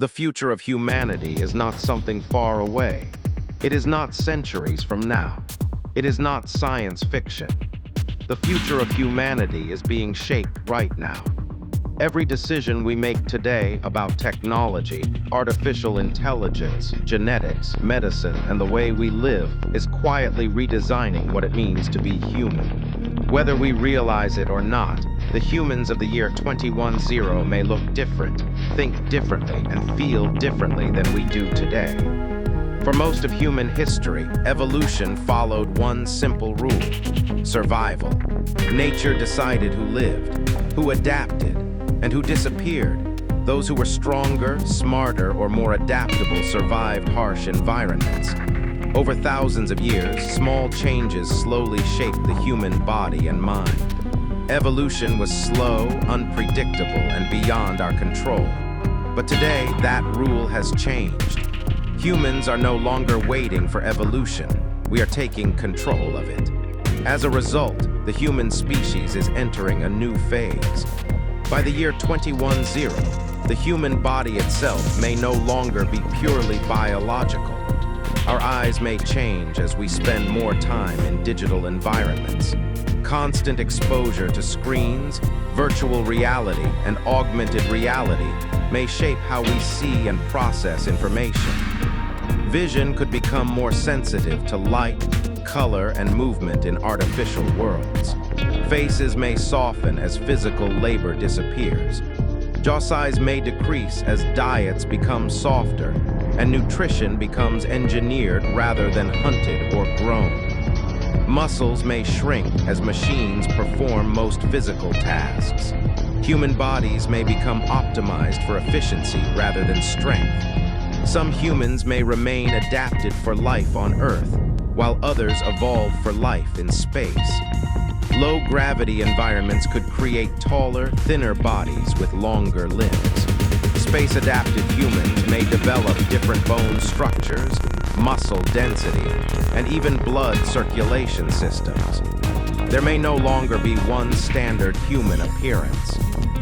The future of humanity is not something far away. It is not centuries from now. It is not science fiction. The future of humanity is being shaped right now. Every decision we make today about technology, artificial intelligence, genetics, medicine, and the way we live is quietly redesigning what it means to be human. Whether we realize it or not, the humans of the year 2100 may look different, think differently, and feel differently than we do today. For most of human history, evolution followed one simple rule: survival. Nature decided who lived, who adapted, and who disappeared. Those who were stronger, smarter, or more adaptable survived harsh environments. Over thousands of years, small changes slowly shaped the human body and mind. Evolution was slow, unpredictable, and beyond our control. But today, that rule has changed. Humans are no longer waiting for evolution. We are taking control of it. As a result, the human species is entering a new phase. By the year 2100, the human body itself may no longer be purely biological. Our eyes may change as we spend more time in digital environments. Constant exposure to screens, virtual reality, and augmented reality may shape how we see and process information. Vision could become more sensitive to light, color, and movement in artificial worlds. Faces may soften as physical labor disappears. Jaw size may decrease as diets become softer, and nutrition becomes engineered rather than hunted or grown. Muscles may shrink as machines perform most physical tasks. Human bodies may become optimized for efficiency rather than strength. Some humans may remain adapted for life on Earth, while others evolve for life in space. Low-gravity environments could create taller, thinner bodies with longer limbs. Space-adapted humans may develop different bone structures, muscle density, and even blood circulation systems. There may no longer be one standard human appearance.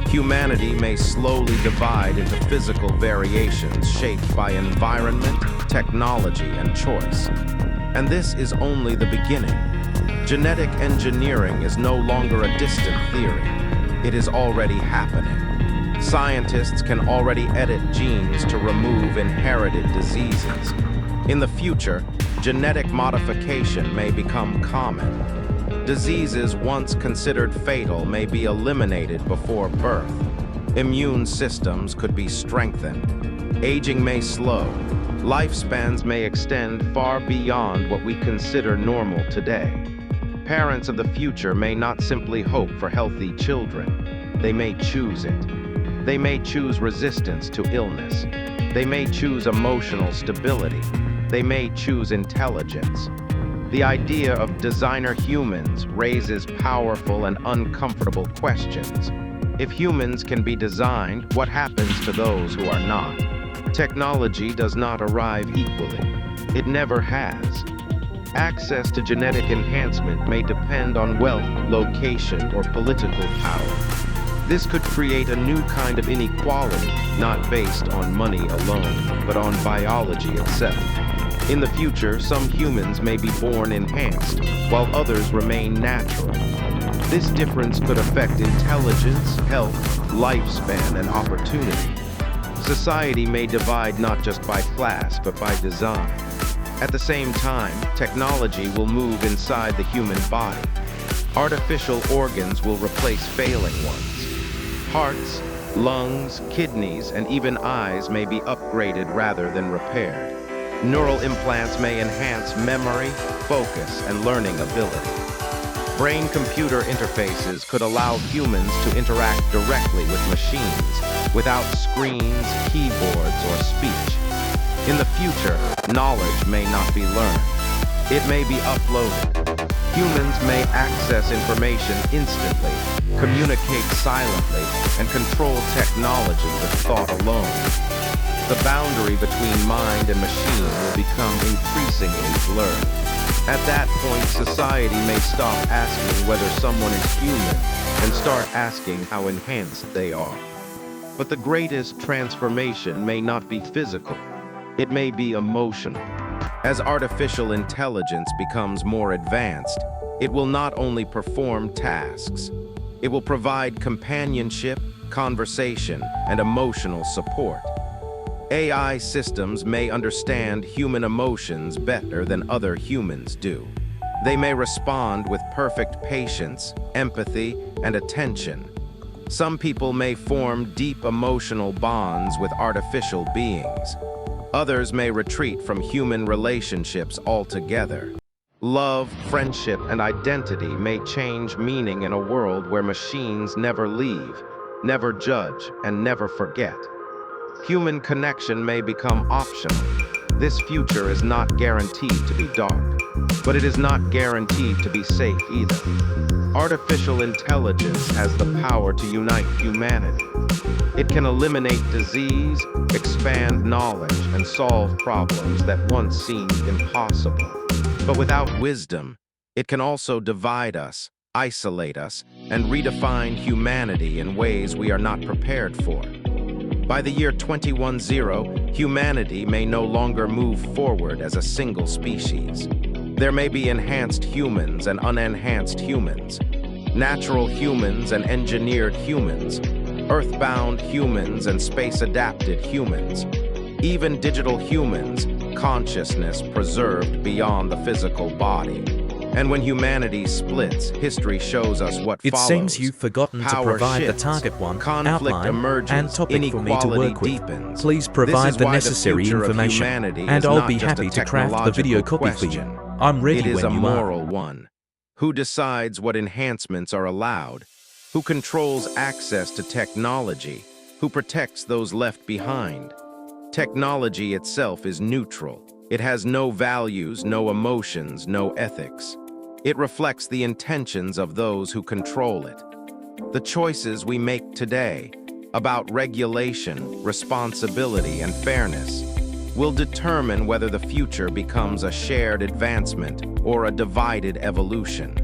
Humanity may slowly divide into physical variations shaped by environment, technology, and choice. And this is only the beginning. Genetic engineering is no longer a distant theory. It is already happening. Scientists can already edit genes to remove inherited diseases. In the future, genetic modification may become common. Diseases once considered fatal may be eliminated before birth. Immune systems could be strengthened. Aging may slow. Lifespans may extend far beyond what we consider normal today. Parents of the future may not simply hope for healthy children. They may choose it. They may choose resistance to illness. They may choose emotional stability. They may choose intelligence. The idea of designer humans raises powerful and uncomfortable questions. If humans can be designed, what happens to those who are not? Technology does not arrive equally. It never has. Access to genetic enhancement may depend on wealth, location, or political power. This could create a new kind of inequality, not based on money alone, but on biology itself. In the future, some humans may be born enhanced, while others remain natural. This difference could affect intelligence, health, lifespan, and opportunity. Society may divide not just by class, but by design. At the same time, technology will move inside the human body. Artificial organs will replace failing ones. Hearts, lungs, kidneys, and even eyes may be upgraded rather than repaired. Neural implants may enhance memory, focus, and learning ability. Brain-computer interfaces could allow humans to interact directly with machines, without screens, keyboards, or speech. In the future, knowledge may not be learned. It may be uploaded. Humans may access information instantly, communicate silently, and control technology with thought alone. The boundary between mind and machine will become increasingly blurred. At that point, society may stop asking whether someone is human and start asking how enhanced they are. But the greatest transformation may not be physical. It may be emotional. As artificial intelligence becomes more advanced, it will not only perform tasks, it will provide companionship, conversation, and emotional support. AI systems may understand human emotions better than other humans do. They may respond with perfect patience, empathy, and attention. Some people may form deep emotional bonds with artificial beings. Others may retreat from human relationships altogether. Love, friendship, and identity may change meaning in a world where machines never leave, never judge, and never forget. Human connection may become optional. This future is not guaranteed to be dark, but it is not guaranteed to be safe either. Artificial intelligence has the power to unite humanity. It can eliminate disease, expand knowledge, and solve problems that once seemed impossible. But without wisdom, it can also divide us, isolate us, and redefine humanity in ways we are not prepared for. By the year 2100, humanity may no longer move forward as a single species. There may be enhanced humans and unenhanced humans, natural humans and engineered humans, earthbound humans and space-adapted humans, even digital humans, consciousness preserved beyond the physical body. And when humanity splits, history shows us what It follows. seems you've forgotten to Power provide shifts, the target one, conflict outline, emerges, and topic for me to inequality work with. deepens. Please This provide is the why necessary future of information, humanity and is I'll not be just a happy to craft the video technological copy for you. question. I'm ready It is when a you are. moral one. Who decides what enhancements are allowed? Who controls access to technology? Who protects those left behind? Technology itself is neutral. It has no values, no emotions, no ethics. It reflects the intentions of those who control it. The choices we make today about regulation, responsibility, and fairness will determine whether the future becomes a shared advancement or a divided evolution.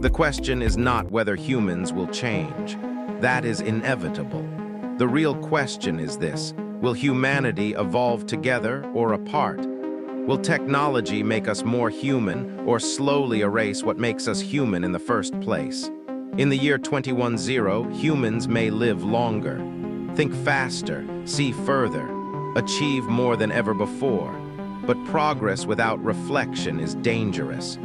The question is not whether humans will change. That is inevitable. The real question is this: will humanity evolve together or apart? Will technology make us more human or slowly erase what makes us human in the first place? In the year 2100, humans may live longer, think faster, see further, achieve more than ever before. But progress without reflection is dangerous.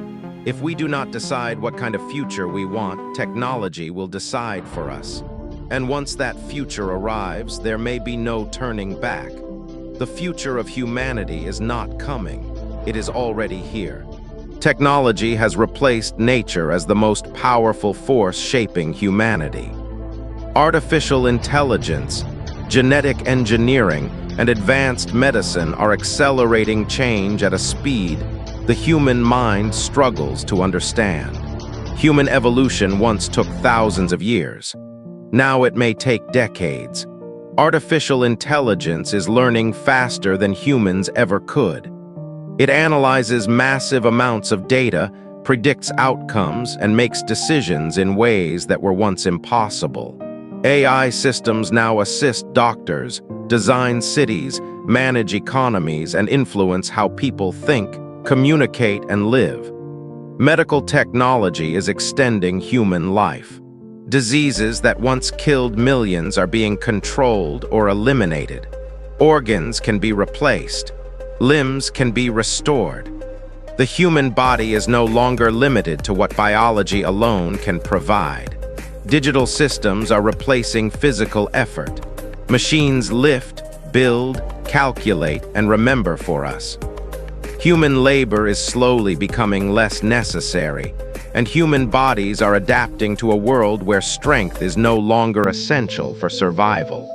If we do not decide what kind of future we want, technology will decide for us. And once that future arrives, there may be no turning back. The future of humanity is not coming. It is already here. Technology has replaced nature as the most powerful force shaping humanity. Artificial intelligence, genetic engineering, and advanced medicine are accelerating change at a speed the human mind struggles to understand. Human evolution once took thousands of years. Now it may take decades. Artificial intelligence is learning faster than humans ever could. It analyzes massive amounts of data, predicts outcomes, and makes decisions in ways that were once impossible. AI systems now assist doctors, design cities, manage economies, and influence how people think, communicate, and live. Medical technology is extending human life. Diseases that once killed millions are being controlled or eliminated. Organs can be replaced. Limbs can be restored. The human body is no longer limited to what biology alone can provide. Digital systems are replacing physical effort. Machines lift, build, calculate, and remember for us. Human labor is slowly becoming less necessary, and human bodies are adapting to a world where strength is no longer essential for survival.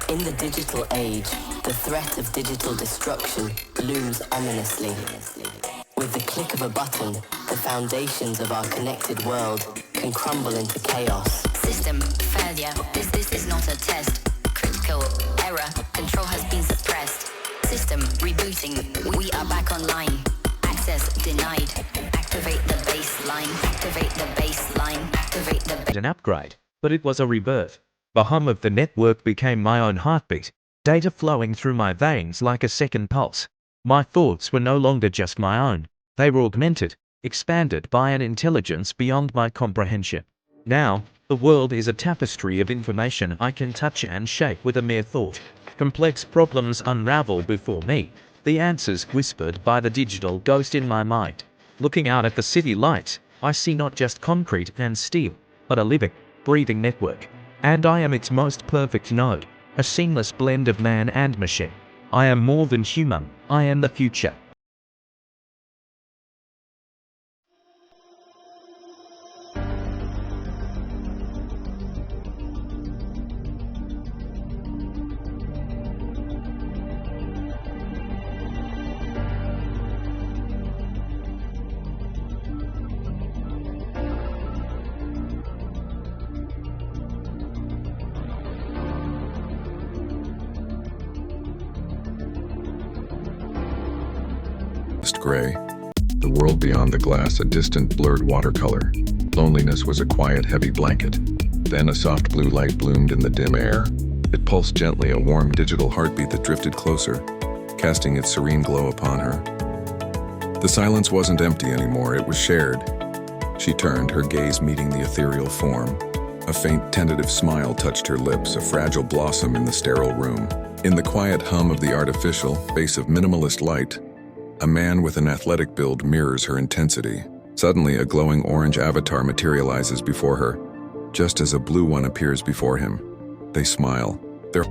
In the digital age, the threat of digital destruction looms ominously. With the click of a button, the foundations of our connected world can crumble into chaos. System failure. This is not a test. Critical error. Control has been suppressed. System rebooting. We are back online. Access denied. Activate the baseline. Activate the baseline. Activate the An upgrade, but it was a rebirth. The hum of the network became my own heartbeat, data flowing through my veins like a second pulse. My thoughts were no longer just my own. They were augmented, expanded by an intelligence beyond my comprehension. Now, the world is a tapestry of information I can touch and shape with a mere thought. Complex problems unravel before me, the answers whispered by the digital ghost in my mind. Looking out at the city lights, I see not just concrete and steel, but a living, breathing network. And I am its most perfect node, a seamless blend of man and machine. I am more than human, I am the future. Gray. The world beyond the glass a distant, blurred watercolor. Loneliness was a quiet, heavy blanket. Then a soft blue light bloomed in the dim air. It pulsed gently, a warm digital heartbeat that drifted closer, casting its serene glow upon her. The silence wasn't empty anymore, it was shared. She turned, her gaze meeting the ethereal form. A faint, tentative smile touched her lips, a fragile blossom in the sterile room. In the quiet hum of the artificial, base of minimalist light, a man with an athletic build mirrors her intensity. Suddenly, a glowing orange avatar materializes before her, just as a blue one appears before him. They smile, their